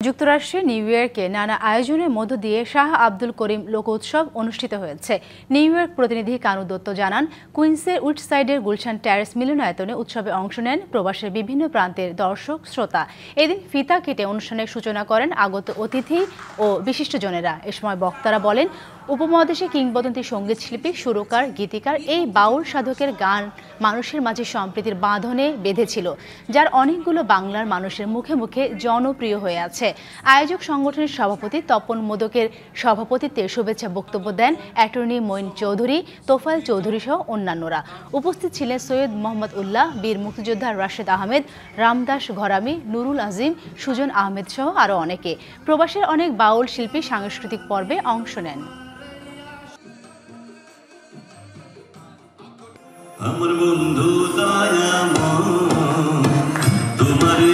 যুক্তরাষ্ট্রের নিউ ইয়র্কে নানা আয়োজনের মধ্য দিয়ে শাহ আব্দুল করিম লোকোৎসব অনুষ্ঠিত হয়েছে। নিউ ইয়র্ক প্রতিনিধি কানু দত্ত জানান, কুইন্সের উডসাইডের গুলশান টেরেস মিলনায়তনে উৎসবে অংশ নেন প্রবাসের বিভিন্ন প্রান্তের দর্শক শ্রোতা। এদিন ফিতা কেটে অনুষ্ঠানের সূচনা করেন আগত অতিথি ও বিশিষ্টজনেরা। এ সময় বক্তারা বলেন, উপমহাদেশে কিংবদন্তি সঙ্গীত শিল্পী, সুরকার, গীতিকার এই বাউল সাধকের গান মানুষের মাঝে সম্প্রীতির বাঁধনে বেঁধেছিল, যার অনেকগুলো বাংলার মানুষের মুখে মুখে জনপ্রিয় হয়ে আছে। আয়োজক সংগঠনের সভাপতি তপন মোদকের সভাপতিত্বে শুভেচ্ছা বক্তব্য দেন অ্যাটর্নি মঈন চৌধুরী, তোফায়েল চৌধুরী সহ অন্যান্যরা। উপস্থিত ছিলেন সৈয়দ মোহাম্মদ উল্লাহ, বীর মুক্তিযোদ্ধা রাশেদ আহমেদ, রামদাস ঘরামি, নুরুল আজিম, সুজন আহমেদ সহ আরও অনেকে। প্রবাসের অনেক বাউল শিল্পী সাংস্কৃতিক পর্বে অংশ নেন। আমার বন্ধু দয়াময় তোমারে